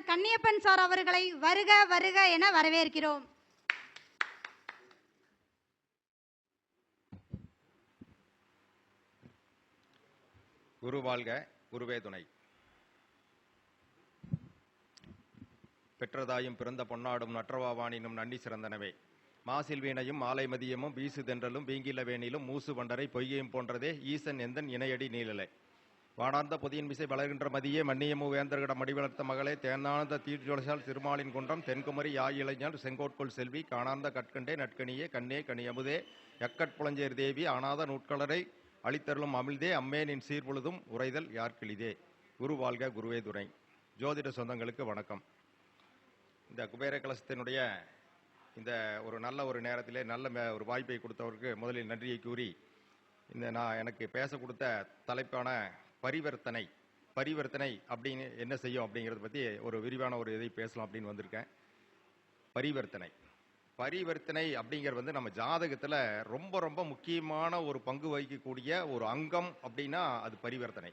Kanniappan sir அவர்களை வருக வருக என வரவேற்கிறோம். குரு வாழ்க, குருவே துணை. பெற்றதாயும் பிறந்த பொன்னாடும் நற்றவாவானினும் நன்னி சிறந்தனவே. மாசில் வீணையும் மாலை மதியமும் வீசு தென்றலும் வீங்கில வேணிலும் மூசு வண்டரை பொய்கையும் போன்றதே ஈசன் எந்தன் இணையடி நீழலே. வாடார்ந்த பொதியின் மிசை வளர்கின்ற மதியே மன்னியமு வேந்தர்கிட மடிவளர்த்த மகளே தேனார்ந்த தீர்ஜொலசால் திருமாலின் குன்றம் தென்குமரி யாயிளைஞர் செங்கோட்கொள் செல்வி காணார்ந்த கற்கண்டே நட்கணியே கண்ணே கனியமுதே எக்கட்புலஞ்சேர் தேவி ஆனாத நூட்களரை அளித்தருளும் அமிழ்தே அம்மே நின் சீர்பொழுதும் உரைதல் யார்கிளிதே. குரு வாழ்க, குருவே துணை. ஜோதிட சொந்தங்களுக்கு வணக்கம். இந்த குபேர கலசத்தினுடைய இந்த ஒரு நல்ல ஒரு நேரத்திலே நல்ல ஒரு வாய்ப்பை கொடுத்தவருக்கு முதலில் நன்றியை கூறி, நான் எனக்கு பேச கொடுத்த தலைப்பான பரிவர்த்தனை அப்படின்னு என்ன செய்யும் அப்படிங்கிறத பற்றி ஒரு விரிவான ஒரு இதை பேசலாம் அப்படின்னு வந்திருக்கேன். பரிவர்த்தனை அப்படிங்கிறது நம்ம ஜாதகத்தில் ரொம்ப ரொம்ப முக்கியமான ஒரு பங்கு வகிக்கக்கூடிய ஒரு அங்கம் அப்படின்னா அது பரிவர்த்தனை.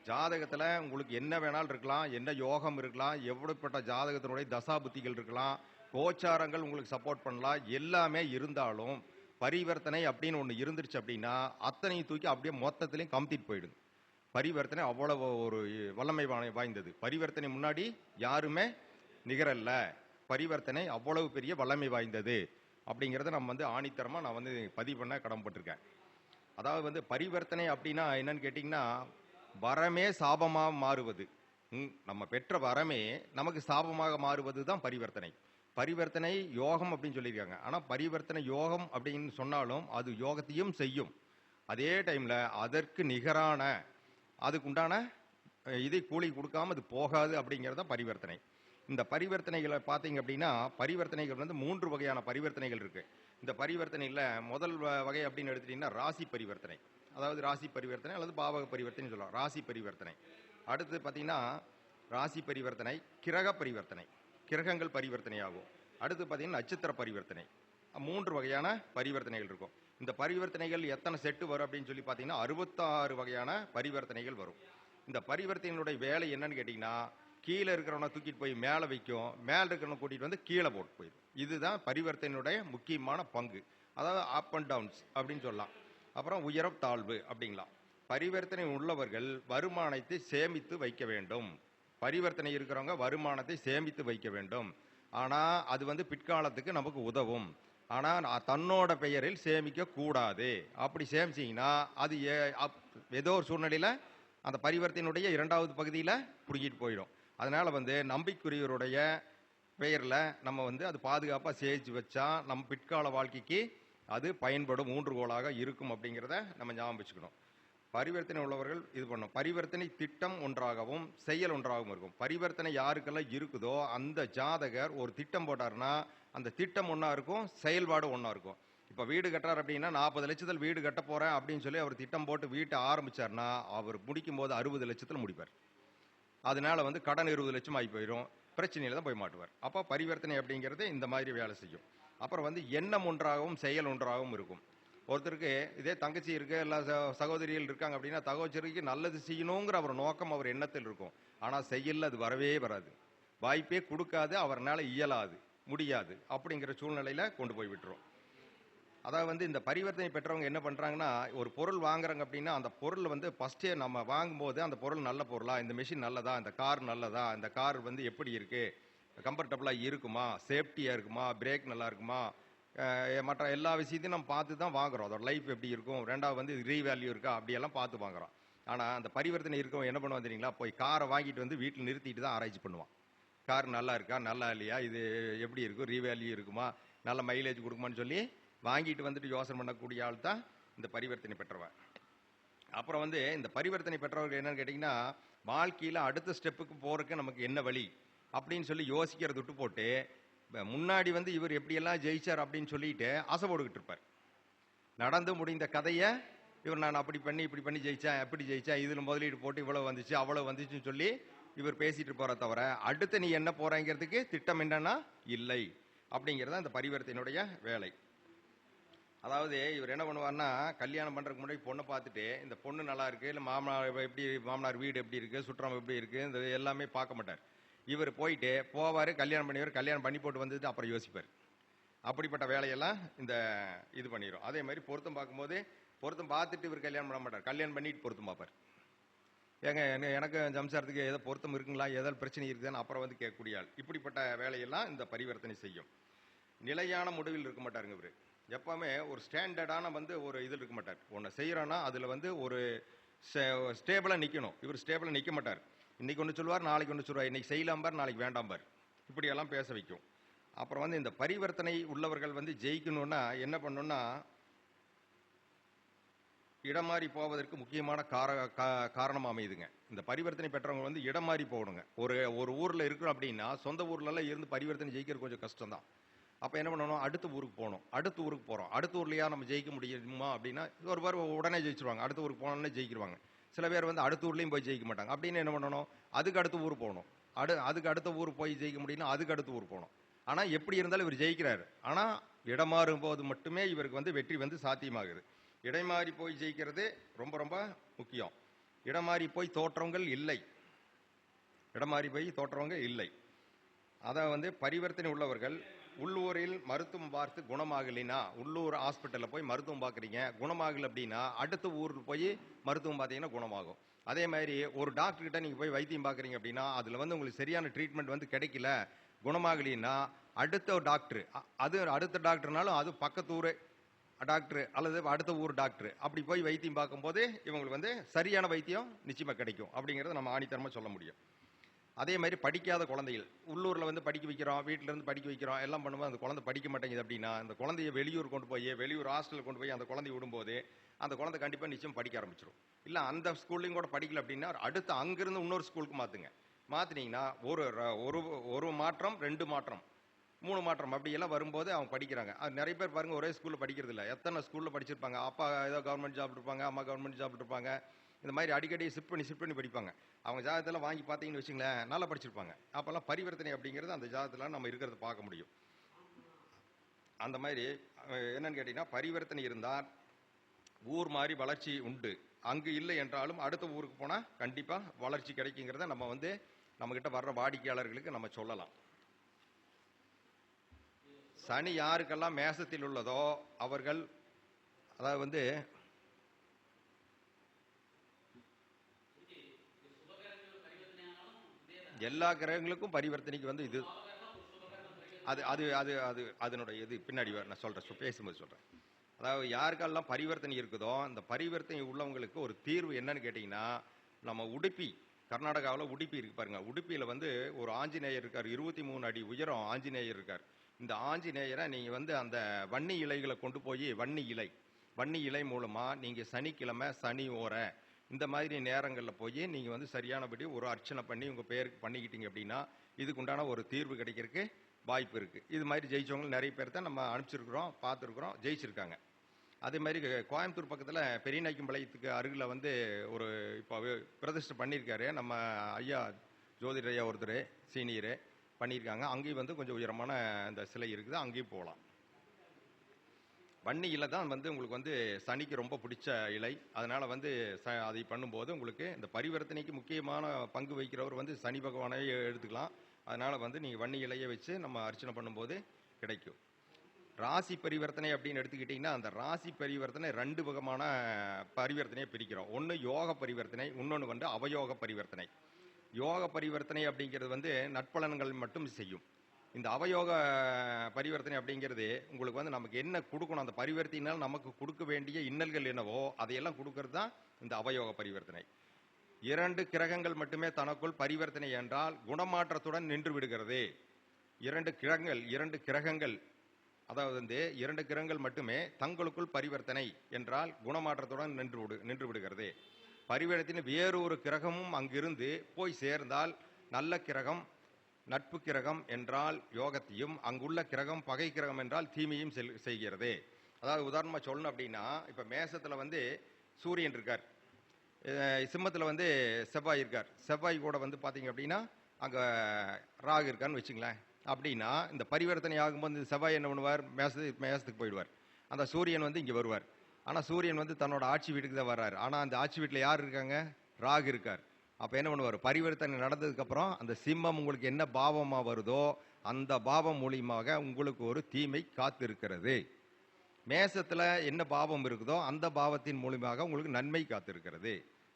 ஜாதகத்தில் உங்களுக்கு என்ன வேணாலும் இருக்கலாம், என்ன யோகம் இருக்கலாம், எவ்வளோப்பட்ட ஜாதகத்தினுடைய தசாபுத்திகள் இருக்கலாம், கோச்சாரங்கள் உங்களுக்கு சப்போர்ட் பண்ணலாம், எல்லாமே இருந்தாலும் பரிவர்த்தனை அப்படின்னு ஒன்று இருந்துருச்சு அப்படின்னா அத்தனையும் தூக்கி அப்படியே மொத்தத்திலையும் கம்ப்ளீட் போயிடுது. பரிவர்த்தனை அவ்வளவு ஒரு வல்லமை வாய்ந்தது. பரிவர்த்தனை முன்னாடி யாருமே நிகரல்ல. பரிவர்த்தனை அவ்வளவு பெரிய வல்லமை வாய்ந்தது அப்படிங்கிறத நம்ம ஆணித்தரமாக நான் பதிவு பண்ண கடமைப்பட்டிருக்கேன். அதாவது பரிவர்த்தனை அப்படின்னா என்னன்னு கேட்டிங்கன்னா, வரமே சாபமாக மாறுவது. நம்ம பெற்ற வரமே நமக்கு சாபமாக மாறுவது தான் பரிவர்த்தனை. பரிவர்த்தனை யோகம் அப்படின்னு சொல்லியிருக்காங்க. ஆனால் பரிவர்த்தனை யோகம் அப்படின்னு சொன்னாலும் அது யோகத்தையும் செய்யும். அதே டைமில் அதற்கு நிகரான அதுக்குண்டான இதை கூலி கொடுக்காம அது போகாது அப்படிங்கிறது தான் பரிவர்த்தனை. இந்த பரிவர்த்தனைகளை பார்த்தீங்க அப்படின்னா, பரிவர்த்தனைகள் 3 வகையான பரிவர்த்தனைகள் இருக்கு. இந்த பரிவர்த்தனையில் முதல் வகை அப்படின்னு எடுத்துட்டீங்கன்னா ராசி பரிவர்த்தனை. அதாவது ராசி பரிவர்த்தனை அல்லது பாவக பரிவர்த்தனை சொல்லலாம். ராசி பரிவர்த்தனை. அடுத்து பார்த்தீங்கன்னா ராசி பரிவர்த்தனை, கிரக பரிவர்த்தனை, கிரகங்கள் பரிவர்த்தனை ஆகும். அடுத்து பார்த்தீங்கன்னா நட்சத்திர பரிவர்த்தனை. 3 வகையான பரிவர்த்தனைகள் இருக்கும். இந்த பரிவர்த்தனைகள் எத்தனை செட்டு வரும் அப்படின்னு சொல்லி பார்த்தீங்கன்னா 66 வகையான பரிவர்த்தனைகள் வரும். இந்த பரிவர்த்தனைகளுடைய வேலை என்னன்னு கேட்டிங்கன்னா, கீழே இருக்கிறவனை தூக்கிட்டு போய் மேலே வைக்கும், மேலே இருக்கிறவனை கூட்டிகிட்டு கீழே போட்டு போயிடும். இதுதான் பரிவர்த்தனையுடைய முக்கியமான பங்கு. அதாவது அப் அண்ட் டவுன்ஸ் அப்படின்னு சொல்லலாம். அப்புறம் உயரம் தாழ்வு அப்படிங்களாம். பரிவர்த்தனை உள்ளவர்கள் வருமானத்தை சேமித்து வைக்க வேண்டும். பரிவர்த்தனை இருக்கிறவங்க வருமானத்தை சேமித்து வைக்க வேண்டும். ஆனால் அது பிற்காலத்துக்கு நமக்கு உதவும். ஆனால் தன்னோட பெயரில் சேமிக்க கூடாது. அப்படி சேமிச்சிங்கன்னா அது ஏதோ ஒரு சூழ்நிலையில் அந்த பரிவர்த்தனையுடைய 2வது பகுதியில் பிடிக்கிட்டு போயிடும். அதனால் நம்பிக்கையுடைய பெயரில் நம்ம அது பாதுகாப்பாக சேமித்து வச்சா நம்ம பிற்கால வாழ்க்கைக்கு அது பயன்படும் ஊன்றுகோலாக இருக்கும் அப்படிங்கிறத நம்ம ஞாபகம் வச்சுக்கணும். பரிவர்த்தனை உள்ளவர்கள் இது பண்ணும். பரிவர்த்தனை திட்டம் ஒன்றாகவும் செயல் ஒன்றாகவும் இருக்கும். பரிவர்த்தனை யாருக்கெல்லாம் இருக்குதோ அந்த ஜாதகர் ஒரு திட்டம் போட்டார்னா அந்த திட்டம் ஒன்றா இருக்கும், செயல்பாடு ஒன்றா இருக்கும். இப்போ வீடு கட்டுறார் அப்படின்னா 40 லட்சத்தில் வீடு கட்ட போகிறேன் அப்படின்னு சொல்லி அவர் திட்டம் போட்டு வீட்டை ஆரம்பிச்சார்னா அவர் முடிக்கும் போது 60 லட்சத்தில் முடிப்பார். அதனால கடன் 20 லட்சம் ஆகி போயிடும், பிரச்சனையில் தான் போய் மாட்டுவார். அப்போ பரிவர்த்தனை அப்படிங்கிறது இந்த மாதிரி வேலை செய்யும். அப்புறம் எண்ணம் ஒன்றாகவும் செயல் ஒன்றாகவும் இருக்கும். ஒருத்தருக்கு இதே தங்கச்சி இருக்கு, எல்லா சகோதரிகள் இருக்காங்க அப்படின்னா தகவச்சரிக்கு நல்லது செய்யணுங்கிற அவர் நோக்கம் அவர் எண்ணத்தில் இருக்கும். ஆனால் செயலில் அது வரவே வராது, வாய்ப்பே கொடுக்காது, அவர்னால இயலாது, முடியாது அப்படிங்கிற சூழ்நிலையில கொண்டு போய் விட்டுரும். அதாவது இந்த பரிவர்த்தனை பெற்றவங்க என்ன பண்றாங்கன்னா, ஒரு பொருள் வாங்குறாங்க அப்படின்னா அந்த பொருள் ஃபர்ஸ்டே நம்ம வாங்கும்போது அந்த பொருள் நல்ல பொருளா, இந்த மெஷின் நல்லதா, இந்த கார் நல்லதா, இந்த கார் எப்படி இருக்கு, கம்ஃபர்டபுளா இருக்குமா, சேஃப்டியா இருக்குமா, பிரேக் நல்லா இருக்குமா, மற்ற எல்லா விஷயத்தையும் நம்ம பார்த்து தான் வாங்குறோம். அதோட லைஃப் எப்படி இருக்கும், 2வது ரீவேல்யூ இருக்கா, அப்படியெல்லாம் பார்த்து வாங்குறோம். ஆனால் அந்த பரிவர்த்தனை இருக்கவங்க என்ன பண்ணுவாங்க தெரியுங்களா, போய் காரை வாங்கிட்டு வீட்டில் நிறுத்திட்டு தான் ஆராய்ச்சி பண்ணுவான். கார் நல்லா இருக்கா, நல்லா இல்லையா, இது எப்படி இருக்கும், ரீவேல்யூ இருக்குமா, நல்ல மைலேஜ் கொடுக்குமான்னு சொல்லி வாங்கிட்டு யோசனை பண்ணக்கூடிய ஆள் தான் இந்த பரிவர்த்தனை பெற்றவன். அப்புறம் இந்த பரிவர்த்தனை பெற்றவர்கள் என்னன்னு கேட்டிங்கன்னா, வாழ்க்கையில் அடுத்த ஸ்டெப்புக்கு போகிறதுக்கு நமக்கு என்ன வழி அப்படின்னு சொல்லி யோசிக்கிறத விட்டு போட்டு முன்னாடி இவர் எப்படியெல்லாம் ஜெயிச்சார் அப்படின்னு சொல்லிட்டு ஆசை போட்டுக்கிட்டு இருப்பார். நடந்து முடிந்த கதையை இவர் நான் அப்படி பண்ணி இப்படி பண்ணி ஜெயிச்சேன், எப்படி ஜெயிச்சேன், இதில் முதலீடு போட்டு இவ்வளவு வந்துச்சு அவ்வளவு வந்துச்சுன்னு சொல்லி இவர் பேசிட்டு போற தவிர அடுத்து நீ என்ன போறங்கிறதுக்கு திட்டம் என்னன்னா இல்லை அப்படிங்கிறத இந்த பரிவர்த்தனையுடைய வேலை. அதாவது இவர் என்ன பண்ணுவார்னா, கல்யாணம் பண்றதுக்கு முன்னாடி பொண்ணை பார்த்துட்டு இந்த பொண்ணு நல்லா இருக்கு, இல்லை மாமனார் எப்படி, மாமனார் வீடு எப்படி இருக்கு, சுற்றம் எப்படி இருக்கு, இந்த எல்லாமே பார்க்க மாட்டார். இவர் போயிட்டு போவார், கல்யாணம் பண்ணிவார், கல்யாணம் பண்ணி போட்டு வந்துட்டு அப்புறம் யோசிப்பார். அப்படிப்பட்ட வேலையெல்லாம் இந்த இது பண்ணிடும். அதே மாதிரி பொருத்தம் பார்க்கும்போது பொருத்தம் பார்த்துட்டு இவர் கல்யாணம் பண்ண மாட்டார், கல்யாணம் பண்ணிட்டு பொருத்தம் பார்ப்பார். ஏங்க எனக்கு சம்சாரத்துக்கு ஏதோ பொருத்தம் இருக்குங்களா, ஏதாவது பிரச்சனை இருக்குதுன்னு அப்புறம் வந்து கேட்கக்கூடிய ஆள். இப்படிப்பட்ட வேலையெல்லாம் இந்த பரிவர்த்தனை செய்யும். நிலையான முடிவில் இருக்க மாட்டாருங்க இவர். எப்பவுமே ஒரு ஸ்டாண்டர்டான வந்து ஒரு இதில் இருக்க மாட்டார். ஒன்று செய்கிறோன்னா அதில் வந்து ஒரு ஸ்டேபிளாக நிற்கணும். இவர் ஸ்டேபிளாக நிற்க மாட்டார். இன்னைக்கு ஒன்று சொல்லுவார், நாளைக்கு ஒன்று சொல்லுவார். இன்னைக்கு செய்யலாம் பார், நாளைக்கு வேண்டாம் பார், இப்படியெல்லாம் பேச வைக்கும். அப்புறம் வந்து இந்த பரிவர்த்தனை உள்ளவர்கள் வந்து ஜெயிக்கணும்னா என்ன பண்ணணும்னா, இடம் மாறி போவதற்கு முக்கியமான காரணம் அமையுதுங்க. இந்த பரிவர்த்தனை பெற்றவங்க வந்து இடம் மாறி போகணுங்க. ஒரு ஊரில் இருக்கிறோம் அப்படின்னா சொந்த ஊர்லலாம் இருந்து பரிவர்த்தனை ஜெயிக்கிறது கொஞ்சம் கஷ்டம் தான். அப்போ என்ன பண்ணணும், அடுத்த ஊருக்கு போகணும். அடுத்த ஊருக்கு போகிறோம், அடுத்த ஊர்லையா நம்ம ஜெயிக்க முடியுமா அப்படின்னா ஒரு பேர் உடனே ஜெயிச்சிருவாங்க, அடுத்த ஊருக்கு போனோன்னே ஜெயிக்கிடுவாங்க. சில பேர் வந்து அடுத்த ஊர்லேயும் போய் ஜெயிக்க மாட்டாங்க. அப்படின்னு என்ன பண்ணணும், அதுக்கு அடுத்த ஊர் போகணும். அதுக்கு அடுத்த ஊர் போய் ஜெயிக்க முடியும்னா அதுக்கு அடுத்த ஊர் போகணும். ஆனால் எப்படி இருந்தாலும் இவர் ஜெயிக்கிறாரு. ஆனால் இடமாறும் போது மட்டுமே இவருக்கு வந்து வெற்றி வந்து சாத்தியமாகுது. இடமாறி போய் ஜெயிக்கிறது ரொம்ப ரொம்ப முக்கியம். இடமாறி போய் தோற்றவங்கள் இல்லை, இடமாறி போய் தோற்றவங்க இல்லை. அதான் வந்து பரிவர்த்தனை உள்ளவர்கள் உள்ளூரில் மருத்துவம் பார்த்து குணமாகலைன்னா, உள்ளூர் ஹாஸ்பிட்டலில் போய் மருத்துவம் பார்க்குறீங்க, குணமாகலை அப்படின்னா அடுத்த ஊருக்கு போய் மருத்துவம் பார்த்தீங்கன்னா குணமாகும். அதே மாதிரி ஒரு டாக்டர்கிட்ட நீங்கள் போய் வைத்தியம் பார்க்குறீங்க அப்படின்னா அதில் வந்து உங்களுக்கு சரியான ட்ரீட்மெண்ட் வந்து கிடைக்கல, குணமாகலைன்னா அடுத்த ஒரு டாக்டர், அது அடுத்த டாக்டர்னாலும் அது பக்கத்து ஊர் டாக்டர் அல்லது அடுத்த ஊர் டாக்டர், அப்படி போய் வைத்தியம் பார்க்கும்போது இவங்களுக்கு வந்து சரியான வைத்தியம் நிச்சயமாக கிடைக்கும் அப்படிங்கிறத நம்ம ஆணித்தரமாக சொல்ல முடியும். அதே மாதிரி படிக்காத குழந்தைகள் உள்ளூரில் வந்து படிக்க வைக்கிறோம், வீட்டில் இருந்து படிக்க வைக்கிறோம், எல்லாம் பண்ணும்போது அந்த குழந்தை படிக்க மாட்டேங்குது அப்படின்னா அந்த குழந்தைய வெளியூர் கொண்டு போய் வெளியூர் ஹாஸ்டலில் கொண்டு போய் அந்த குழந்தைய விடும்போது அந்த குழந்தை கண்டிப்பாக நிச்சயம் படிக்க ஆரம்பிச்சிடும். இல்லை அந்த ஸ்கூல்லையும் கூட படிக்கல அப்படின்னா அடுத்து அங்கிருந்து இன்னொரு ஸ்கூலுக்கு மாற்றுங்க. மாற்றினீங்கன்னா ஒரு மாற்றம், 2 மாற்றம், 3 மாற்றம் அப்படியெல்லாம் வரும்போது அவங்க படிக்கிறாங்க. அது நிறைய பேர் பாருங்கள் ஒரே ஸ்கூலில் படிக்கிறது இல்லை, எத்தனை ஸ்கூலில் படிச்சிருப்பாங்க. அப்பா ஏதோ கவர்மெண்ட் ஜாப் இருப்பாங்க, அம்மா கவர்மெண்ட் ஜாப் இருப்பாங்க. இந்த மாதிரி அடிக்கடி ஷிஃப்ட் பண்ணி படிப்பாங்க. அவங்க ஜாதகத்தில் வாங்கி பார்த்தீங்கன்னு வச்சுங்களேன், நல்லா படிச்சிருப்பாங்க. அப்போல்லாம் பரிவர்த்தனை அப்படிங்கிறது அந்த ஜாதகத்தில் நம்ம இருக்கிறத பார்க்க முடியும். அந்த மாதிரி என்னன்னு கேட்டிங்கன்னா, பரிவர்த்தனை இருந்தால் ஊர் மாதிரி வளர்ச்சி உண்டு. அங்கு இல்லை என்றாலும் அடுத்த ஊருக்கு போனால் கண்டிப்பாக வளர்ச்சி கிடைக்குங்கிறத நம்ம வந்து நம்மக்கிட்ட வர்ற வாடிக்கையாளர்களுக்கு நம்ம சொல்லலாம். சனி யாருக்கெல்லாம் மேசத்தில் உள்ளதோ அவர்கள், அதாவது வந்து எல்லா கிரகங்களுக்கும் பரிவர்த்தனைக்கு வந்து இது அது அது அது அது அதனுடைய இது பின்னாடி நான் சொல்கிறேன், பேசும்போது சொல்கிறேன். அதாவது யாருக்கெல்லாம் பரிவர்த்தனை இருக்குதோ அந்த பரிவர்த்தனை உள்ளவங்களுக்கு ஒரு தீர்வு என்னன்னு கேட்டிங்கன்னா, நம்ம உடுப்பி, கர்நாடகாவில் உடுப்பி இருக்கு பாருங்க. உடுப்பியில் வந்து ஒரு ஆஞ்சநேயர் இருக்கார், 23 அடி உயரம் ஆஞ்சநேயர் இருக்கார். இந்த ஆஞ்சநேயரை நீங்கள் வந்து அந்த வன்னி இலைகளை கொண்டு போய் வன்னி இலை மூலமாக நீங்கள் சனிக்கிழமை, சனி ஓரை இந்த மாதிரி நேரங்களில் போய் நீங்கள் வந்து சரியானபடி ஒரு அர்ச்சனை பண்ணி உங்கள் பேருக்கு பண்ணிக்கிட்டீங்க அப்படின்னா இதுக்கு உண்டான ஒரு தீர்வு கிடைக்கிறதுக்கு வாய்ப்பு இருக்குது. இது மாதிரி ஜெயிச்சவங்க நிறைய பேர் தான் நம்ம அனுப்பிச்சிருக்கிறோம், பார்த்துருக்குறோம், ஜெயிச்சிருக்காங்க. அதே மாதிரி கோயம்புத்தூர் பக்கத்தில் பெரியநாய்க்கம்பாளையத்துக்கு அருகில் வந்து ஒரு இப்போ பிரதிஷ்டை பண்ணியிருக்காரு நம்ம ஐயா, ஜோதிடர் ஐயா ஒருத்தர் சீனியரு பண்ணியிருக்காங்க. அங்கேயும் வந்து கொஞ்சம் உயரமான அந்த சிலை இருக்குது, அங்கேயும் போகலாம். வன்னி இலை தான் வந்து உங்களுக்கு வந்து சனிக்கு ரொம்ப பிடிச்ச இலை. அதனால் வந்து அதை பண்ணும்போது உங்களுக்கு இந்த பரிவர்த்தனைக்கு முக்கியமான பங்கு வகிக்கிறவர் வந்து சனி பகவானை எடுத்துக்கலாம். அதனால் வந்து நீங்கள் வன்னி இலையை வச்சு நம்ம அர்ச்சனை பண்ணும்போது கிடைக்கும். ராசி பரிவர்த்தனை அப்படின்னு எடுத்துக்கிட்டிங்கன்னா அந்த ராசி பரிவர்த்தனை 2 வகமான பரிவர்த்தனையை பிரிக்கிறோம். ஒன்று யோக பரிவர்த்தனை, இன்னொன்று வந்து அவயோக பரிவர்த்தனை. யோக பரிவர்த்தனை அப்படிங்கிறது வந்து நற்பலன்கள் மட்டும் செய்யும். இந்த அவயோக பரிவர்த்தனை அப்படிங்கிறது உங்களுக்கு வந்து நமக்கு என்ன கொடுக்கணும், அந்த பரிவர்த்தனையினால் நமக்கு கொடுக்க வேண்டிய இன்னல்கள் என்னவோ அதையெல்லாம் கொடுக்கறது தான் இந்த அவயோக பரிவர்த்தனை. 2 கிரகங்கள் மட்டுமே தனக்குள் பரிவர்த்தனை என்றால் குணமாற்றத்துடன் நின்று விடுகிறது. 2 கிரகங்கள் அதாவது வந்து 2 கிரகங்கள் மட்டுமே தங்களுக்குள் பரிவர்த்தனை என்றால் குணமாற்றத்துடன் நின்று விடுகிறது. பரிவர்த்தனை வேறொரு கிரகமும் அங்கிருந்து போய் சேர்ந்தால் நல்ல கிரகம், நட்பு கிரகம் என்றால் யோகத்தையும், அங்குள்ள கிரகம் பகை கிரகம் என்றால் தீமையும் செய்கிறது. அதாவது உதாரணமாக சொல்லணும் அப்படின்னா, இப்போ மேசத்தில் வந்து சூரியன் இருக்கார், சிம்மத்தில் வந்து செவ்வாய் இருக்கார். செவ்வாய் கூட வந்து பார்த்தீங்க அப்படின்னா அங்கே ராகு இருக்கான்னு வச்சுங்களேன். அப்படின்னா இந்த பரிவர்த்தனை ஆகும்போது இந்த செவ்வாய் என்ன பண்ணுவார், மேசத்துக்கு போயிடுவார். அந்த சூரியன் வந்து இங்கே வருவார். ஆனால் சூரியன் வந்து தன்னோட ஆட்சி வீட்டுக்கு தான் வர்றாரு. ஆனால் அந்த ஆட்சி வீட்டில் யார் இருக்காங்க, ராகு இருக்கார். அப்ப என்ன பண்ணுவாரு, பரிவர்த்தனை நடந்ததுக்கு அப்புறம் அந்த சிம்மம் உங்களுக்கு என்ன பாவமா வருதோ அந்த பாவம் மூலியமாக உங்களுக்கு ஒரு தீமை காத்திருக்கிறது. மேசத்துல என்ன பாவம் இருக்குதோ அந்த பாவத்தின் மூலியமாக உங்களுக்கு நன்மை காத்திருக்கிறது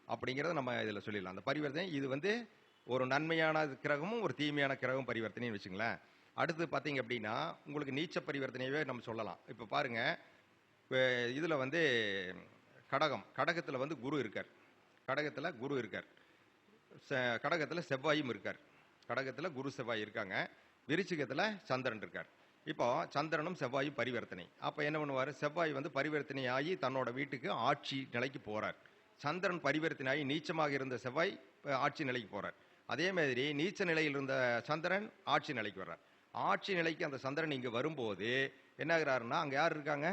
அப்படிங்கறத நம்ம இதுல சொல்லிடலாம். அந்த பரிவர்த்தனை இது வந்து ஒரு நன்மையான கிரகமும் ஒரு தீமையான கிரகம் பரிவர்த்தனைன்னு வச்சுங்களேன். அடுத்து பாத்தீங்க அப்படின்னா உங்களுக்கு நீச்ச பரிவர்த்தனையவே நம்ம சொல்லலாம். இப்ப பாருங்க, இதுல வந்து கடகத்துல வந்து குரு இருக்கார். கடகத்துல குரு இருக்கார். கடகத்துல செவ்வாயும் இருக்கார். கடகத்துல குரு செவ்வாய் இருக்காங்க. விருச்சிகத்துல சந்திரன் இருக்கார். இப்போ சந்திரனும் செவ்வாயும் பரிவர்த்தனை. அப்ப என்ன பண்ணுவாரு, செவ்வாய் வந்து பரிவர்த்தனை ஆகி தன்னோட வீட்டுக்கு ஆட்சி நிலைக்கு போறார். சந்திரன் பரிவர்த்தனை ஆகி நீச்சமாக இருந்த செவ்வாய் ஆட்சி நிலைக்கு போறார். அதே மாதிரி நீச்ச நிலையில் இருந்த சந்திரன் ஆட்சி நிலைக்கு வர்றார். ஆட்சி நிலைக்கு அந்த சந்திரன் இங்க வரும்போது என்ன ஆகுறாருன்னா, அங்க யார் இருக்காங்க,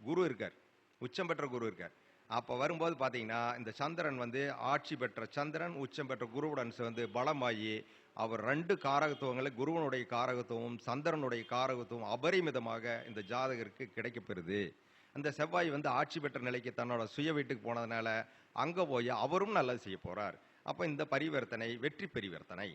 குரு இருக்கார். உச்சம் பெற்ற குரு இருக்கார். அப்ப வரும்போது பாத்தீங்கன்னா இந்த சந்திரன் வந்து ஆட்சி பெற்ற சந்திரன் உச்சம் பெற்ற குருவுடன் சேர்ந்து பலமாகி அவர் 2 காரகத்துவங்களை, குருவனுடைய காரகத்துவம் சந்திரனுடைய காரகத்துவம் அபரிமிதமாக இந்த ஜாதகருக்கு கிடைக்கப்பெறுது. அந்த செவ்வாய் வந்து ஆட்சி பெற்ற நிலைக்கு தன்னோட சுய வீட்டுக்கு போனதுனால அங்க போய் அவரும் நல்லது செய்ய போறார். அப்ப இந்த பரிவர்த்தனை வெற்றி பரிவர்த்தனை.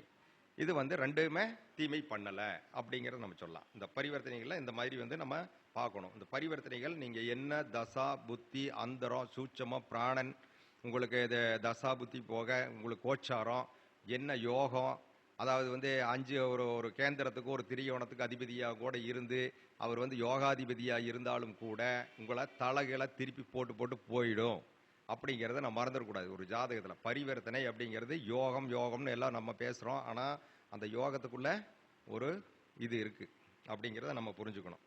இது வந்து ரெண்டுமே தீமை பண்ணல அப்படிங்கறத நம்ம சொல்லலாம். இந்த பரிவர்த்தனைகள்ல இந்த மாதிரி வந்து நம்ம பார்க்கணும். இந்த பரிவர்த்தனைகள் நீங்க என்ன தசா புத்தி அந்தரம் சூட்சமம் பிராணன், உங்களுக்கு இது தசா புத்தி போக உங்களுக்கு கோச்சாரம் என்ன யோகம், அதாவது வந்து 5 ஒரு கேந்திரத்துக்கு ஒரு திரியோணத்துக்கு அதிபதியா கூட இருந்து அவர் வந்து யோகாதிபதியா இருந்தாலும் கூட உங்களை தலைகளை திருப்பி போட்டு போட்டு போயிடும் அப்படிங்கிறத நம்ம மறந்துடக்கூடாது. ஒரு ஜாதகத்துல பரிவர்த்தனை அப்படிங்கிறது யோகம் யோகம்னு எல்லாம் நம்ம பேசுறோம். ஆனா அந்த யோகத்துக்குள்ள ஒரு இது இருக்கு அப்படிங்கிறத நம்ம புரிஞ்சுக்கணும்.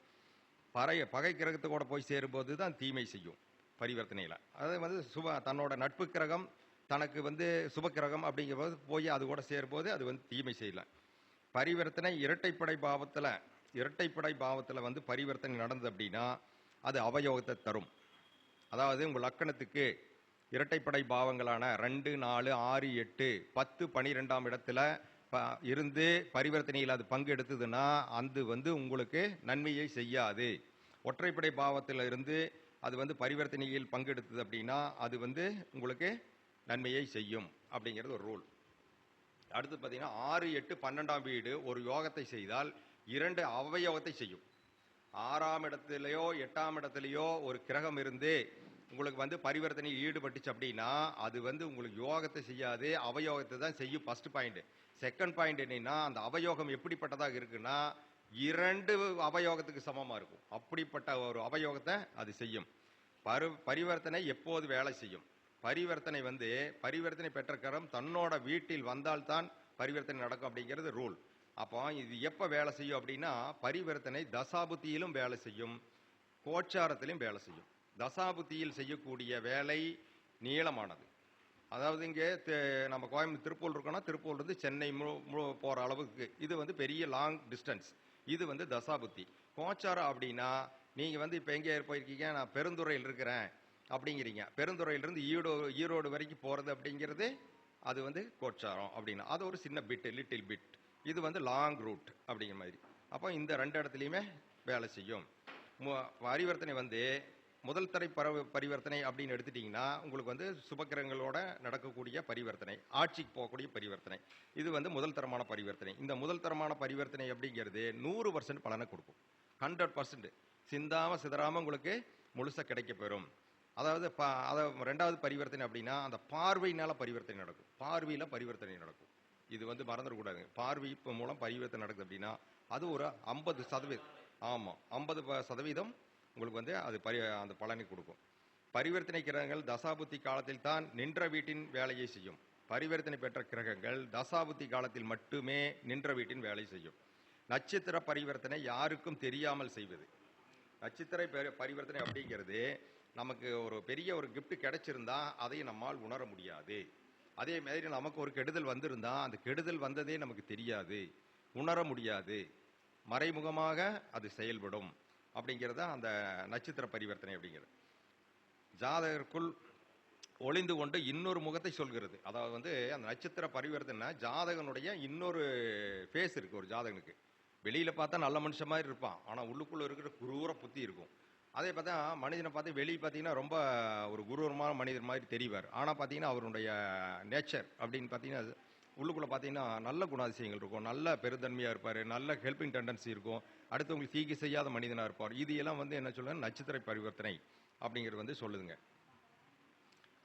பகை கிரகத்து கூட போய் சேரும்போது தான் தீமை செய்யும் பரிவர்த்தனையில. அது வந்து தன்னோட நட்பு கிரகம் தனக்கு வந்து சுப கிரகம் அப்படிங்கிற போது போய் அது கூட சேரும்போது அது வந்து தீமை செய்யலாம். பரிவர்த்தனை இரட்டைப்படை பாவத்துல வந்து பரிவர்த்தனை நடந்தது அப்படின்னா அது அவயோகத்தை தரும். அதாவது உங்க லக்கணத்துக்கு இரட்டைப்படை பாவங்களான 2, 4, 6, 8, 10, 12ஆம் இடத்துல இருந்து பரிவர்த்தனையில் அது பங்கு எடுத்ததுன்னா அது வந்து உங்களுக்கு நன்மையை செய்யாது. ஒற்றைப்படை பாவத்தில் இருந்து அது வந்து பரிவர்த்தனையில் பங்கெடுத்தது அப்படின்னா அது வந்து உங்களுக்கு நன்மையை செய்யும் அப்படிங்கிறது ஒரு ரூல். அடுத்து பார்த்தீங்கன்னா 6, 8, 12ஆம் வீடு ஒரு யோகத்தை செய்தால் 2 அவயோகத்தை செய்யும். 6ஆம் இடத்துலயோ 8ஆம் இடத்துலயோ ஒரு கிரகம் இருந்து உங்களுக்கு வந்து பரிவர்த்தனையில் ஈடுபட்டுச்சு அப்படின்னா அது வந்து உங்களுக்கு யோகத்தை செய்யாது, அவயோகத்தை தான் செய்யும். First point. செகண்ட் பாயிண்ட் என்னன்னா, அந்த அவயோகம் எப்படிப்பட்டதாக இருக்குன்னா 2 அவயோகத்துக்கு சமமா இருக்கும். அப்படிப்பட்ட ஒரு அவயோகத்தை அது செய்யும். பரிவர்த்தனை எப்போது வேலை செய்யும், பரிவர்த்தனை பெற்ற கிரகம் தன்னோட வீட்டில் வந்தால்தான் பரிவர்த்தனை நடக்கும் அப்படிங்கிறது ரூல். அப்போ இது எப்ப வேலை செய்யும் அப்படின்னா பரிவர்த்தனை தசாபுத்தியிலும் வேலை செய்யும், கோச்சாரத்திலும் வேலை செய்யும். தசாபுத்தியில் செய்யக்கூடிய வேலை நீளமானது. அதாவது இங்கே நம்ம திருப்பூர் இருக்கோம்னா திருப்பூர்ல இருந்து சென்னை போற அளவுக்கு இது வந்து பெரிய லாங் டிஸ்டன்ஸ். இது வந்து தசாபுத்தி. கோச்சாரம் அப்படின்னா நீங்க வந்து இப்ப எங்க போயிருக்கீங்க, நான் பெருந்துறையில் இருக்கிறேன் அப்படிங்கிறீங்க. பெருந்துறையிலிருந்து ஈரோடு வரைக்கும் போறது அப்படிங்கிறது அது வந்து கோச்சாரம் அப்படின்னா அது ஒரு சின்ன பிட், லிட்டில் பிட். இது வந்து லாங் ரூட் அப்படிங்கிற மாதிரி. அப்போ இந்த 2 இடத்துலையுமே வேலை செய்யும். பரிவர்த்தனை வந்து முதல் தரை பரிவர்த்தனை அப்படின்னு எடுத்துட்டீங்கன்னா உங்களுக்கு வந்து சுபக்கிரகங்களோட நடக்கக்கூடிய பரிவர்த்தனை, ஆட்சிக்கு போகக்கூடிய பரிவர்த்தனை. இது வந்து முதல் தரமான பரிவர்த்தனை. இந்த முதல் தரமான பரிவர்த்தனை அப்படிங்கிறது 100% பலனை கொடுக்கும். 100% சிந்தாம சிதறாம உங்களுக்கு முழுசா கிடைக்க பெறும். அதாவது ரெண்டாவது பரிவர்த்தனை அப்படின்னா அந்த பார்வையினால பரிவர்த்தனை நடக்கும். பார்வையில பரிவர்த்தனை நடக்கும். இது வந்து மறந்துடக்கூடாது. பார்வை மூலம் பரிவர்த்தனை நடக்குது அப்படின்னா அது ஒரு 50%. ஆமா, 50% உங்களுக்கு வந்து அது அந்த பலனை கொடுக்கும். பரிவர்த்தனை கிரகங்கள் தசாபுத்தி காலத்தில் தான் நின்ற வீட்டின் வேலையை செய்யும். பரிவர்த்தனை பெற்ற கிரகங்கள் தசாபுத்தி காலத்தில் மட்டுமே நின்ற வீட்டின் வேலை செய்யும். நட்சத்திர பரிவர்த்தனை யாருக்கும் தெரியாமல் செய்வது. நட்சத்திர பரிவர்த்தனை அப்படிங்கிறது நமக்கு ஒரு பெரிய ஒரு கிஃப்ட் கிடைச்சிருந்தா அதை நம்மால் உணர முடியாது. அதே மாதிரி நமக்கு ஒரு கெடுதல் வந்திருந்தா அந்த கெடுதல் வந்ததே நமக்கு தெரியாது, உணர முடியாது, மறைமுகமாக அது செயல்படும் அப்படிங்கிறது அந்த நட்சத்திர பரிவர்த்தனை அப்படிங்கிறது. ஜாதகருக்குள் ஒளிந்து கொண்டு இன்னொரு முகத்தை சொல்கிறது. அதாவது வந்து அந்த நட்சத்திர பரிவர்த்தனை ஜாதகனுடைய இன்னொரு ஃபேஸ் இருக்கு. ஒரு ஜாதகனுக்கு வெளியில பார்த்தா நல்ல மனுஷன் மாதிரி இருப்பான், ஆனா உள்ளுக்குள்ள இருக்கிற குரூர புத்தி இருக்கும். அதே பார்த்தா மனிதனை பார்த்து வெளியே பார்த்தீங்கன்னா ரொம்ப ஒரு குரூரமான மனிதர் மாதிரி தெரிவார். ஆனால் பார்த்தீங்கன்னா அவருடைய நேச்சர் அப்படின்னு பார்த்தீங்கன்னா உள்ளுக்குள்ளே பார்த்தீங்கன்னா நல்ல குணாதிசயங்கள் இருக்கும், நல்ல பெருந்தன்மையாக இருப்பார், நல்ல ஹெல்பிங் டெண்டன்சி இருக்கும், அடுத்தவங்களுக்கு தீங்கு செய்யாத மனிதனாக இருப்பார். இது எல்லாம் வந்து என்ன சொல்லுங்க, நட்சத்திர பரிவர்த்தனை அப்படிங்கிறது வந்து சொல்லுதுங்க.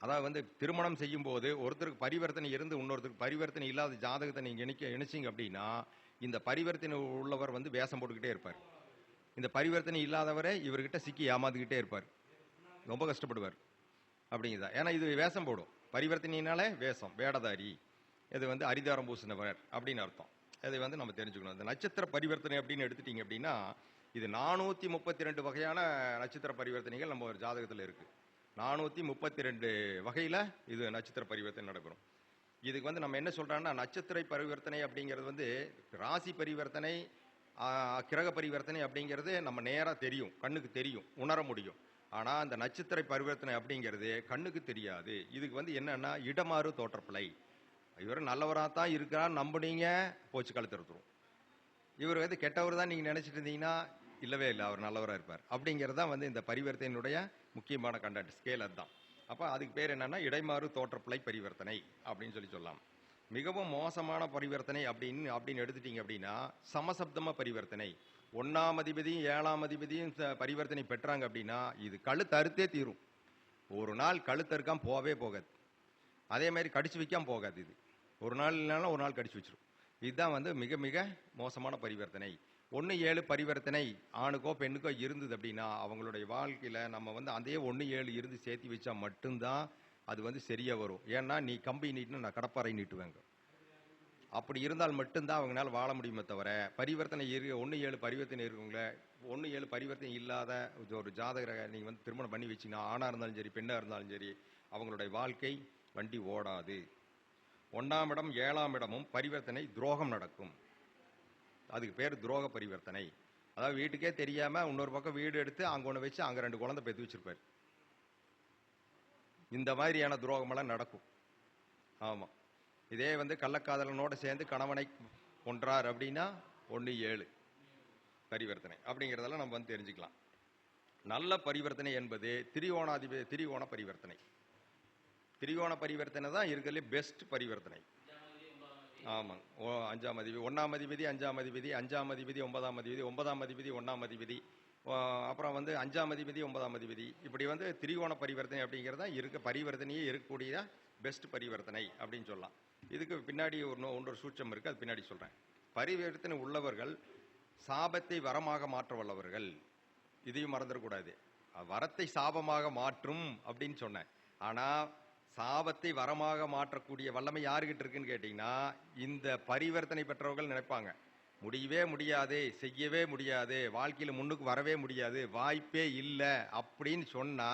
அதாவது வந்து திருமணம் செய்யும் போது ஒருத்தருக்கு பரிவர்த்தனை இருந்து இன்னொருத்தருக்கு பரிவர்த்தனை இல்லாத ஜாதகத்தை நீங்க இணைச்சிங்க அப்படின்னா இந்த பரிவர்த்தனை உள்ளவர் வந்து வேஷம் போட்டுக்கிட்டே இருப்பார். இந்த பரிவர்த்தனை இல்லாதவரை இவர்கிட்ட சிக்கி ஏமாந்துக்கிட்டே இருப்பார், ரொம்ப கஷ்டப்படுவார் அப்படிங்கிறதா. ஏன்னா இது வேஷம் போடும், பரிவர்த்தனையினாலே வேஷம், வேடதாரி, இது வந்து அரிதாரம் பூசினவர் அப்படின்னு அர்த்தம். இதை வந்து நம்ம தெரிஞ்சுக்கணும். இந்த நட்சத்திர பரிவர்த்தனை அப்படின்னு எடுத்துட்டீங்க அப்படின்னா இது 432 வகையான நட்சத்திர பரிவர்த்தனைகள் நம்ம ஒரு ஜாதகத்தில் இருக்கு. 432 வகையில் இது நட்சத்திர பரிவர்த்தனை நடைபெறும். இதுக்கு வந்து நம்ம என்ன சொல்றோம்னா நட்சத்திர பரிவர்த்தனை அப்படிங்கிறது வந்து ராசி பரிவர்த்தனை, கிரக பரிவர்த்தனை அப்படிங்கிறது நம்ம நேராக தெரியும், கண்ணுக்கு தெரியும், உணர முடியும். ஆனால் அந்த நட்சத்திர பரிவர்த்தனை அப்படிங்கிறது கண்ணுக்கு தெரியாது. இதுக்கு வந்து என்னன்னா இடமாறு தோற்றப்பிழை. இவர் நல்லவராக தான் இருக்கிறான்னு நம்புனீங்க, போச்சு கழுத்தறுத்துரும். இவர் வந்து கெட்டவர் தான் நீங்கள் நினச்சிட்டு இருந்தீங்கன்னா இல்லவே இல்லை, அவர் நல்லவராக இருப்பார். அப்படிங்கிறது தான் வந்து இந்த பரிவர்த்தனையினுடைய முக்கியமான கண்டென்ட் ஸ்கேல். அதுதான். அப்போ அதுக்கு பேர் என்னன்னா இடைமாறு தோற்றப்பிழை பரிவர்த்தனை அப்படின்னு சொல்லலாம். மிகவும் மோசமான பரிவர்த்தனை அப்படின்னு எடுத்துட்டீங்க அப்படின்னா சமசப்தம பரிவர்த்தனை. 1ஆம் அதிபதியும் 7ஆம் அதிபதியும் பரிவர்த்தனை பெற்றாங்க அப்படின்னா இது கழுத்து அறுத்தே தீரும். ஒரு நாள் கழுத்து அறுக்காம போகவே போகாது. அதே மாதிரி கடிச்சு வைக்காம போகாது. இது ஒரு நாள் இல்லைனாலும் ஒரு நாள் கடிச்சு வச்சிடும். இதுதான் வந்து மிக மிக மோசமான பரிவர்த்தனை. 1-7 பரிவர்த்தனை ஆணுக்கோ பெண்ணுக்கோ இருந்தது அப்படின்னா அவங்களுடைய வாழ்க்கையில நம்ம வந்து அதே 1-7 இருந்து சேர்த்து வச்சா மட்டும்தான் அது வந்து சரியா வரும். ஏன்னா நீ கம்பி நீட்டுன்னு நான் கடப்பாறை நீட்டுவேங்க. அப்படி இருந்தால் மட்டும்தான் அவங்களால வாழ முடியுமே தவிர பரிவர்த்தனை 1-7 பரிவர்த்தனை இருக்குங்களே, 1-7 பரிவர்த்தனை இல்லாத ஒரு ஜாதகரை நீங்க வந்து திருமணம் பண்ணி வச்சீங்கன்னா ஆணா இருந்தாலும் சரி பெண்ணா இருந்தாலும் சரி அவங்களுடைய வாழ்க்கை வண்டி ஓடாது. 1ஆம் இடம் 7ஆம் இடமும் பரிவர்த்தனை துரோகம் நடக்கும். அதுக்கு பேர் துரோக பரிவர்த்தனை. அதாவது வீட்டுக்கே தெரியாம இன்னொரு பக்கம் வீடு எடுத்து அங்க ஒன்று வச்சு அங்க 2 குழந்தை பெற்று வச்சிருப்பாரு. இந்த மாதிரியான துரோகமெல்லாம் நடக்கும். ஆமா. இதே வந்து கள்ளக்காதலனோட சேர்ந்து கணவனை கொன்றார் அப்படின்னா 1-7 பரிவர்த்தனை அப்படிங்கிறதெல்லாம் நம்ம வந்து தெரிஞ்சுக்கலாம். நல்ல பரிவர்த்தனை என்பது திரிகோண பரிவர்த்தனை. திரிகோண பரிவர்த்தனை தான் இருக்கிறதுலே பெஸ்ட் பரிவர்த்தனை. ஆமாங்க. 5ஆம் அதிபதி 1ஆம் அதிபதி 5ஆம் அதிபதி 5ஆம் அதிபதி 9ஆம் அதிபதி 9ஆம் அதிபதி 1ஆம் அதிபதி அப்புறம் வந்து 5ஆம் அதிபதி 9ஆம் அதிபதி இப்படி வந்து திரிகோண பரிவர்த்தனை அப்படிங்கிறதா இருக்க பரிவர்த்தனையே இருக்கக்கூடிய பெஸ்ட் பரிவர்த்தனை அப்படின்னு சொல்லலாம். இதுக்கு பின்னாடி ஒன்றொரு சூட்சம் இருக்கு, அது பின்னாடி சொல்றேன். பரிவர்த்தனை உள்ளவர்கள் சாபத்தை வரமாக மாற்ற வல்லவர்கள். இதையும் மறந்துடக்கூடாது. வரத்தை சாபமாக மாற்றும் அப்படின்னு சொன்னேன். ஆனா சாபத்தை வரமாக மாற்றக்கூடிய வல்லமை யாருக்கிட்ட இருக்குன்னு கேட்டீங்கன்னா இந்த பரிவர்த்தனை பெற்றவர்கள் நினைப்பாங்க முடியவே முடியாது, செய்யவே முடியாது, வாழ்க்கையில முன்னுக்கு வரவே முடியாது, வாய்ப்பே இல்லை அப்படின்னு சொன்னா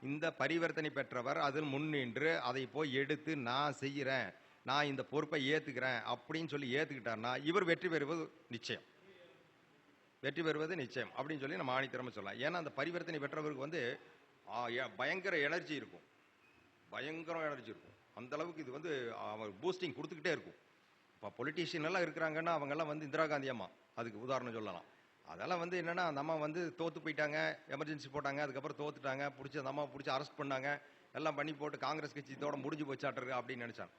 இந்த பரிவர்த்தனை பெற்றவர் அதில் முன்னின்று அதை போய் எடுத்து நான் செய்யறேன், நான் இந்த பொறுப்பை ஏத்துக்கிறேன் அப்படின்னு சொல்லி ஏத்துக்கிட்டார்னா இவர் வெற்றி பெறுவது நிச்சயம். வெற்றி பெறுவது நிச்சயம் அப்படின்னு சொல்லி நம்ம ஆணித்தரமா சொல்லலாம். ஏன்னா அந்த பரிவர்த்தனை பெற்றவருக்கு வந்து பயங்கர எனர்ஜி இருக்கும், பயங்கரம் எனர்ஜி இருக்கும். அந்த அளவுக்கு இது வந்து அவங்க பூஸ்டிங் கொடுத்துக்கிட்டே இருக்கும். இப்போ பொலிட்டீஷியன் எல்லாம் இருக்கிறாங்கன்னா அவங்கெல்லாம் வந்து இந்திரா காந்தி அம்மா அதுக்கு உதாரணம் சொல்லலாம். அதெல்லாம் வந்து என்னன்னா அந்த அம்மா வந்து தோத்து போயிட்டாங்க, எமர்ஜென்சி போட்டாங்க, அதுக்கப்புறம் தோத்துட்டாங்க, பிடிச்சி அந்த அம்மா பிடிச்சி அரெஸ்ட் பண்ணாங்க, எல்லாம் பண்ணி போட்டு காங்கிரஸ் கட்சி இதோட முடிஞ்சு போச்சாட்டுருக்கு அப்படின்னு நினைச்சாங்க.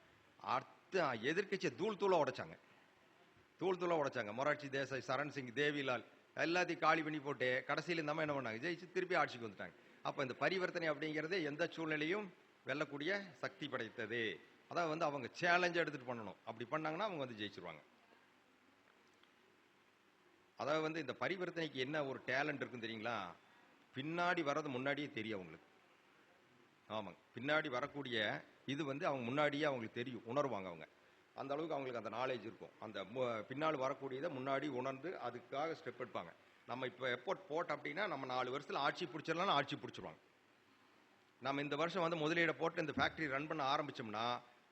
அடுத்த எதிர்கட்சியை தூளா உடைச்சாங்க, தூளா உடைச்சாங்க. மொரார்ஜி தேசாய், சரண் சிங், தேவிலால் எல்லாத்தையும் காலி பண்ணி போட்டு கடைசியில் இந்த அம்மா என்ன பண்ணாங்க, ஜெயிச்சு திருப்பி ஆட்சிக்கு வந்துட்டாங்க. அப்போ இந்த பரிவர்த்தனை அப்படிங்கிறது எந்த சூழ்நிலையும் வெல்லக்கூடிய சக்தி படைத்தது. அதாவது வந்து அவங்க சேலஞ்சை எடுத்துட்டு பண்ணணும். அப்படி பண்ணாங்கன்னா அவங்க வந்து ஜெயிச்சிருவாங்க. அதாவது வந்து இந்த பரிவர்த்தனைக்கு என்ன ஒரு டேலண்ட் இருக்குன்னு தெரியுங்களா? பின்னாடி வர்றது முன்னாடியே தெரியும் அவங்களுக்கு. ஆமாங்க, பின்னாடி வரக்கூடிய இது வந்து அவங்க முன்னாடியே அவங்களுக்கு தெரியும், உணர்வாங்க. அவங்க அந்த அளவுக்கு அவங்களுக்கு அந்த நாலேஜ் இருக்கும். அந்த பின்னால் வரக்கூடியதை முன்னாடி உணர்ந்து அதுக்காக ஸ்டெப் எடுப்பாங்க. நம்ம இப்போ எஃபோர்ட் போட்ட அப்படின்னா நம்ம 4 வருஷத்துல ஆட்சி பிடிச்சிடலாம், ஆட்சி பிடிச்சிருவாங்க. நம்ம இந்த வருஷம் வந்து முதலீடை போட்டு இந்த ஃபேக்டரி ரன் பண்ண ஆரம்பிச்சோம்னா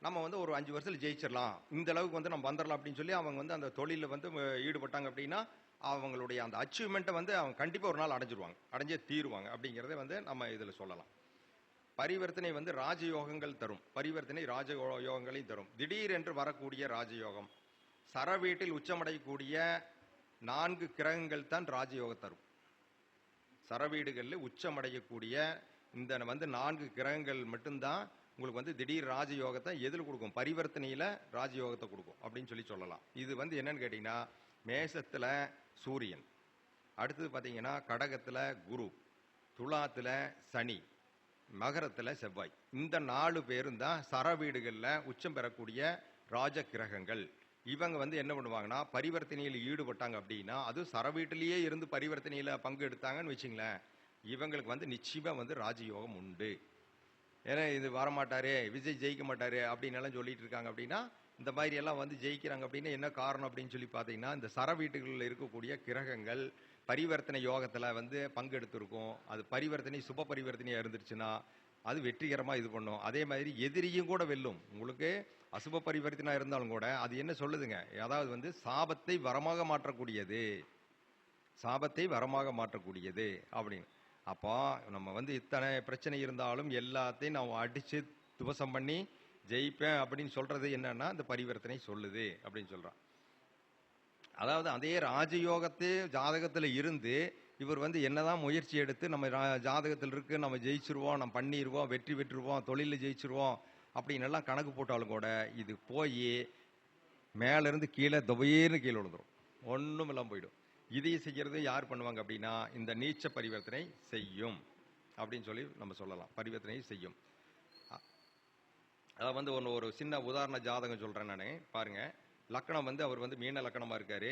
நம்ம வந்து ஒரு 5 வருஷத்துல ஜெயிச்சிடலாம், இந்த அளவுக்கு வந்து நம்ம வந்துடலாம் அப்படின்னு சொல்லி அவங்க வந்து அந்த தொழிலில் வந்து ஈடுபட்டாங்க அப்படின்னா அவங்களுடைய அந்த அச்சீவ்மெண்ட்டை வந்து அவங்க கண்டிப்பாக ஒரு நாள் அடைஞ்சிருவாங்க, அடைஞ்சே தீருவாங்க அப்படிங்கிறத வந்து நம்ம இதில் சொல்லலாம். பரிவர்த்தனை வந்து ராஜயோகங்கள் தரும், பரிவர்த்தனை ராஜயோகங்களையும் தரும். திடீரென்று வரக்கூடிய ராஜயோகம், சர வீட்டில் உச்சமடையக்கூடிய 4 கிரகங்கள் தான் ராஜயோகம் தரும். சரவீடுகளில் உச்சமடையக்கூடிய இந்த வந்து 4 கிரகங்கள் மட்டும்தான் உங்களுக்கு வந்து திடீர் ராஜயோகத்தை எதில் கொடுக்கும்? பரிவர்த்தனையில் ராஜயோகத்தை கொடுக்கும் அப்படின்னு சொல்லலாம். இது வந்து என்னன்னு கேட்டிங்கன்னா, மேசத்தில் சூரியன், அடுத்தது பார்த்தீங்கன்னா கடகத்தில் குரு, துலாத்தில் சனி, மகரத்தில் செவ்வாய். இந்த 4 பேரும் தான் சரவீடுகளில் உச்சம் பெறக்கூடிய ராஜ கிரகங்கள். இவங்க வந்து என்ன பண்ணுவாங்கன்னா, பரிவர்த்தனையில் ஈடுபட்டாங்க அப்படின்னா, அது சரவீட்டிலேயே இருந்து பரிவர்த்தனையில் பங்கு எடுத்தாங்கன்னு வச்சுங்களேன், இவங்களுக்கு வந்து நிச்சயமாக வந்து ராஜயோகம் உண்டு. ஏன்னா இது வரமாட்டாரு, விஜய் ஜெயிக்க மாட்டாரு அப்படின்னு எல்லாம் சொல்லிட்டு இருக்காங்க அப்படின்னா, இந்த மாதிரி எல்லாம் வந்து ஜெயிக்கிறாங்க அப்படின்னா என்ன காரணம் அப்படின்னு சொல்லி பார்த்தீங்கன்னா, இந்த சரவீட்டுகளில் இருக்கக்கூடிய கிரகங்கள் பரிவர்த்தனை யோகத்தில் வந்து பங்கெடுத்திருக்கும். அது பரிவர்த்தனை சுப பரிவர்த்தனையாக இருந்துருச்சுன்னா அது வெற்றிகரமாக இது பண்ணும். அதே மாதிரி எதிரியும் கூட வெல்லும். உங்களுக்கு அசுப பரிவர்த்தனை இருந்தாலும் கூட அது என்ன சொல்லுதுங்க, அதாவது வந்து சாபத்தை வரமாக மாற்றக்கூடியது, சாபத்தை வரமாக மாற்றக்கூடியது அப்படின்னு. அப்போ நம்ம வந்து இத்தனை பிரச்சனை இருந்தாலும் எல்லாத்தையும் நான் அடித்து துவசம் பண்ணி ஜெயிப்பேன் அப்படின்னு சொல்றது என்னன்னா, இந்த பரிவர்த்தனை சொல்லுது அப்படின்னு சொல்றான். அதாவது அதே ராஜயோகத்தை ஜாதகத்தில் இருந்து இவர் வந்து என்னதான் முயற்சி எடுத்து நம்ம ஜாதகத்தில் இருக்கு, நம்ம ஜெயிச்சிருவோம், நம்ம பண்ணிடுவோம், வெற்றி பெற்றுருவோம், தொழிலில் ஜெயிச்சிருவோம் அப்படின்னு எல்லாம் கணக்கு போட்டாலும் கூட இது போய் மேலேருந்து கீழே துவையேன்னு கீழே விழுந்துடும், ஒன்றும் இல்லாமல் போயிடும். இதை செய்கிறது யார் பண்ணுவாங்க அப்படின்னா, இந்த நீச்ச பரிவர்த்தனை செய்யும் அப்படின்னு சொல்லி நம்ம சொல்லலாம். பரிவர்த்தனை செய்யும். அதாவது வந்து ஒரு சின்ன உதாரண ஜாதகம் சொல்கிறேன் நான். பாருங்க, லக்கணம் வந்து அவர் வந்து மீன லக்கணமாக இருக்காரு.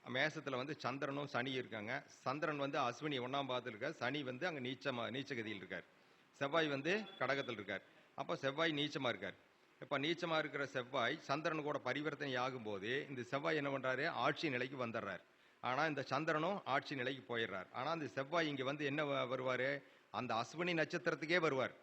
மேசத்தில் வந்து சந்திரனும் சனி இருக்காங்க. சந்திரன் வந்து அஸ்வினி 1ஆம் பாதத்தில் இருக்கார். சனி வந்து அங்கே நீச்சகதியில் இருக்கார். செவ்வாய் வந்து கடகத்தில் இருக்கார். அப்போ செவ்வாய் நீச்சமாக இருக்கார். இப்போ நீச்சமாக இருக்கிற செவ்வாய் சந்திரன் கூட பரிவர்த்தனை ஆகும்போது இந்த செவ்வாய் என்ன பண்ணுறாரு, ஆட்சி நிலைக்கு வந்துடுறார். ஆனால் இந்த சந்திரனும் ஆட்சி நிலைக்கு போயிடுறார். ஆனால் அந்த செவ்வாய் இங்கே வந்து என்ன வருவார், அந்த அஸ்வினி நட்சத்திரத்துக்கே வருவார்.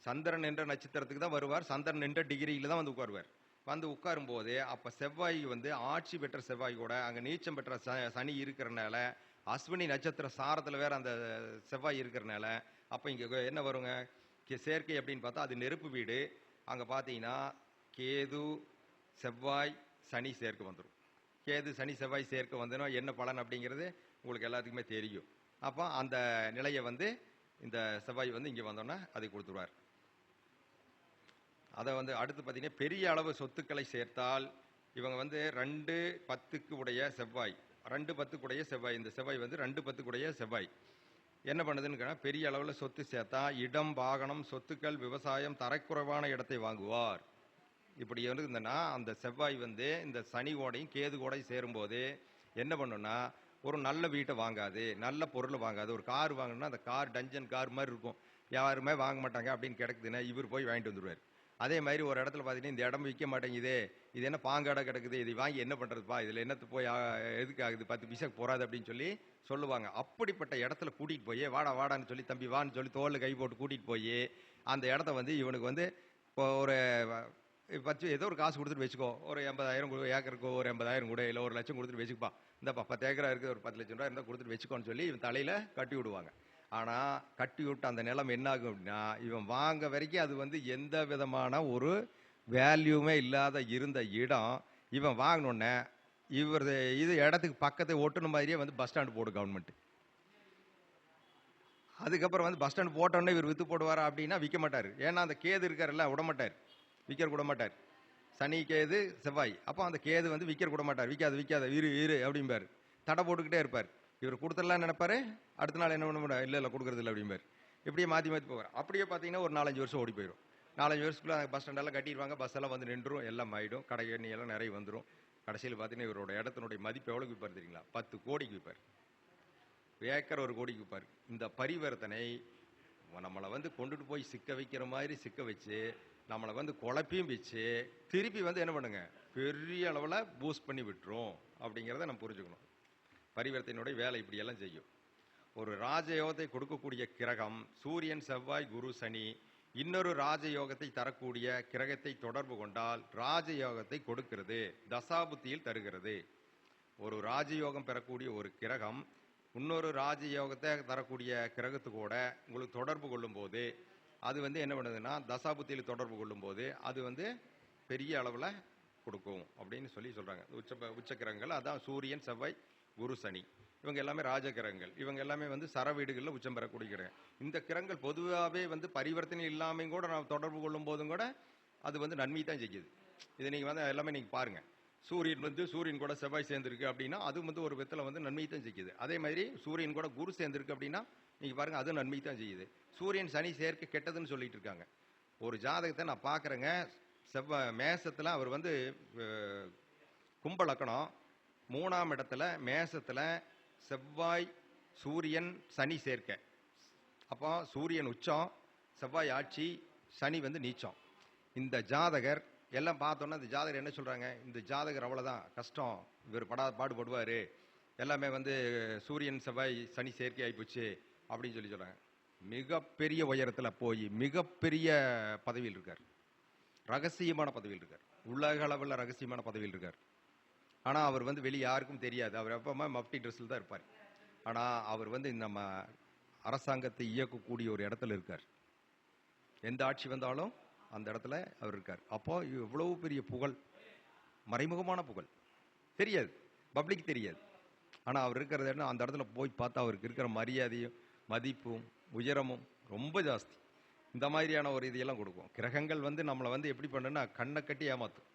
சந்திரன் என்ற நட்சத்திரத்துக்கு தான் வருவார். சந்திரன் என்ற டிகிரியில் தான் வந்து உட்காருவார். வந்து உட்காரும் போது அப்போ செவ்வாய் வந்து ஆட்சி பெற்ற செவ்வாய் கூட அங்கே நீச்சம் பெற்ற சனி இருக்கிறனால, அஸ்வினி நட்சத்திர சாரத்தில் வேற அந்த செவ்வாய் இருக்கிறனால, அப்போ இங்கே என்ன வருங்க சேர்க்கை அப்படின்னு பார்த்தா அது நெருப்பு வீடு. அங்கே பார்த்தீங்கன்னா கேது செவ்வாய் சனி சேர்க்க வந்துடும். கேது சனி செவ்வாய் சேர்க்க வந்தோன்னா என்ன பலன் அப்படிங்கிறது உங்களுக்கு எல்லாத்துக்குமே தெரியும். அப்போ அந்த நிலையை வந்து இந்த செவ்வாய் வந்து இங்கே வந்தோன்னா அதை கொடுத்துருவார். அதை வந்து அடுத்து பார்த்தீங்கன்னா, பெரிய அளவு சொத்துக்களை சேர்த்தால் இவங்க வந்து 2-10 உடைய செவ்வாய், 2-10 உடைய செவ்வாய், இந்த செவ்வாய் வந்து 2-10 உடைய செவ்வாய் என்ன பண்ணுதுன்னு கேட்டால், பெரிய அளவில் சொத்து சேர்த்தா இடம், வாகனம், சொத்துக்கள், விவசாயம், தரக்குறைவான இடத்தை வாங்குவார். இப்படி இருந்ததுன்னா அந்த செவ்வாய் வந்து இந்த சனி கோடையும் கேது கோடையும் சேரும்போது என்ன பண்ணுன்னா, ஒரு நல்ல வீட்டை வாங்காது, நல்ல பொருளை வாங்காது. ஒரு கார் வாங்கணும்னா அந்த கார் டஞ்சன் கார் மாதிரி இருக்கும், யாருமே வாங்க மாட்டாங்க அப்படின்னு கிடக்குதுன்னா இவர் போய் வாங்கிட்டு வந்துடுவார். அதே மாதிரி ஒரு இடத்துல பார்த்தீங்கன்னா, இந்த இடம் விற்க மாட்டேங்குது, இது என்ன பாங்காடை கிடக்குது, இது வாங்கி என்ன பண்ணுறதுப்பா, இதில் என்னத்து போய் எதுக்கு ஆகுது, 10 பைசாக்கு போகாது அப்படின்னு சொல்லி சொல்லுவாங்க. அப்படிப்பட்ட இடத்துல கூட்டிகிட்டு போய் வாடான்னு சொல்லி, தம்பி வான்னு சொல்லி தோளில் கை போட்டு கூட்டிகிட்டு போய் அந்த இடத்த வந்து இவனுக்கு வந்து இப்போ ஒரு 10 ஏதோ ஒரு காசு கொடுத்துட்டு வச்சுக்கோ, ஒரு 80,000 ஏக்கருக்கு ஒரு 80,000 கூட, இல்லை 1,00,000 கொடுத்துட்டு வச்சுக்கப்பா, இந்தப்பா 10 ஏக்கரா இருக்குது, ஒரு 10 லட்சம் ரூபா இருந்தால் கொடுத்துட்டு வச்சுக்கோன்னு சொல்லி இவன் தலையில் கட்டி விடுவாங்க. ஆனால் கட்டி விட்டு அந்த நிலம் என்ன ஆகும் அப்படின்னா, இவன் வாங்க வரைக்கும் அது வந்து எந்த விதமான ஒரு வேல்யூமே இல்லாத இருந்த இடம், இவன் வாங்கினோடனே இவர் இது இடத்துக்கு பக்கத்தை ஒட்டுன மாதிரியே வந்து பஸ் ஸ்டாண்டு போடும் கவர்மெண்ட். அதுக்கப்புறம் வந்து பஸ் ஸ்டாண்டு போட்டோன்னே இவர் விற்று போடுவாரா அப்படின்னா விற்க மாட்டார். ஏன்னா அந்த கேது இருக்காருல்ல, விடமாட்டார், விற்கிற கூட மாட்டார். சனி கேது செவ்வாய், அப்போ அந்த கேது வந்து விற்கிற கூட மாட்டார். விற்காத இரு அப்படிம்பார், தடை போட்டுக்கிட்டே இருப்பார். இவர் கொடுத்துடலாம் நினைப்பாரு, அடுத்த நாள் என்ன பண்ண முடியாது, இல்லை கொடுக்குறது இல்லை அப்படிம்பார். இப்படியே மாற்றி போவார். அப்படியே பார்த்தீங்கன்னா ஒரு 4-5 வருஷம் ஓடி போயிடும். 4-5 வருஷத்துக்குள்ள பஸ் ஸ்டாண்டெல்லாம் கட்டிடுவாங்க, பஸ் எல்லாம் வந்து நின்றும், எல்லாம் ஆகிடும், கடை எண்ணி எல்லாம் நிறைய வந்துடும். கடைசியில் பார்த்தீங்கன்னா இவரோட இடத்தினுடைய மதிப்பு எவ்வளோக்கு விற்பார் தெரியுங்களா? 10 கோடிக்கு விற்பார். ஏக்கர் 1 கோடிக்கு விற்பார். இந்த பரிவர்த்தனை நம்மளை வந்து கொண்டுட்டு போய் சிக்க வைக்கிற மாதிரி சிக்க வச்சு, நம்மளை வந்து குழப்பியும் வச்சு திருப்பி வந்து என்ன பண்ணுங்க, பெரிய அளவில் பூஸ்ட் பண்ணி விட்டுரும் அப்படிங்கிறத நம்ம புரிஞ்சுக்கணும். பரிவர்த்தனையுடைய வேலை இப்படியெல்லாம் செய்யும். ஒரு ராஜயோகத்தை கொடுக்கக்கூடிய கிரகம் சூரியன், செவ்வாய், குரு, சனி இன்னொரு ராஜயோகத்தை தரக்கூடிய கிரகத்தை தொடர்பு கொண்டால் ராஜயோகத்தை கொடுக்கிறது, தசாபுத்தியில் தருகிறது. ஒரு ராஜயோகம் பெறக்கூடிய ஒரு கிரகம் இன்னொரு ராஜயோகத்தை தரக்கூடிய கிரகத்து கூட உங்களுக்கு தொடர்பு கொள்ளும் போது அது வந்து என்ன பண்ணுதுன்னா, தசாபுத்தியில் தொடர்பு கொள்ளும் போது அது வந்து பெரிய அளவில் கொடுக்கும் அப்படின்னு சொல்லி சொல்கிறாங்க. உச்ச கிரகங்கள் அதான் சூரியன், செவ்வாய், குரு, சனி. இவங்க எல்லாமே ராஜ கிரகங்கள். இவங்க எல்லாமே வந்து சர வீடுகளில் உச்சம் பெறக்கூடிய கிரகம். இந்த கிரகங்கள் பொதுவாகவே வந்து பரிவர்த்தனை இல்லாமல் கூட நாம் தொடர்பு கொள்ளும் போதும் கூட அது வந்து நன்மை தான் செய்யுது. இதை நீங்கள் வந்து எல்லாமே நீங்கள் பாருங்க. சூரியன் கூட செவ்வாய் சேர்ந்திருக்கு அப்படின்னா அது வந்து ஒரு விதத்தில் வந்து நன்மை தான் செய்யுது. அதே மாதிரி சூரியன் கூட குரு சேர்ந்திருக்கு அப்படின்னா நீங்கள் பாருங்க, அது நன்மை தான் செய்யுது. சூரியன் சனி சேர்க்கை கெட்டதுன்னு சொல்லிட்டு இருக்காங்க. ஒரு ஜாதகத்தை நான் பார்க்குறேங்க. மேசத்தில் அவர் வந்து கும்ப லக்கணம், 3ஆம் இடத்துல மேசத்தில் செவ்வாய் சூரியன் சனி சேர்க்கை. அப்போ சூரியன் உச்சம், செவ்வாய் ஆட்சி, சனி வந்து நீச்சம். இந்த ஜாதகர் எல்லாம் பார்த்தோன்னா இந்த ஜாதகர் என்ன சொல்கிறாங்க, இந்த ஜாதகர் அவ்வளோதான் கஷ்டம், இவர் பாடுபடுவார், எல்லாமே வந்து சூரியன் செவ்வாய் சனி சேர்க்கை ஆகிப்போச்சு அப்படின்னு சொல்கிறாங்க. மிகப்பெரிய உயரத்தில் போய் மிகப்பெரிய பதவியில் இருக்கார், ரகசியமான பதவியில் இருக்கார், உலக அளவில் ரகசியமான பதவியில் இருக்கார். ஆனால் அவர் வந்து வெளியே யாருக்கும் தெரியாது. அவர் எப்பவுமே மஃப்டி ட்ரெஸ்ஸில் தான் இருப்பார். ஆனால் அவர் வந்து நம்ம அரசாங்கத்தை இயக்கக்கூடிய ஒரு இடத்துல இருக்கார். எந்த ஆட்சி வந்தாலும் அந்த இடத்துல அவர் இருக்கார். அப்போ இவ்வளவு பெரிய புகழ், மறைமுகமான புகழ் தெரியாது, பப்ளிக் தெரியாது. ஆனால் அவர் இருக்கிறது என்ன, அந்த இடத்துல போய் பார்த்தா அவருக்கு இருக்கிற மரியாதையும் மதிப்பும் உயரமும் ரொம்ப ஜாஸ்தி. இந்த மாதிரியான ஒரு இதையெல்லாம் கொடுக்கும். கிரகங்கள் வந்து நம்மளை வந்து எப்படி பண்ணுன்னா கண்ணை கட்டி ஏமாத்தும்.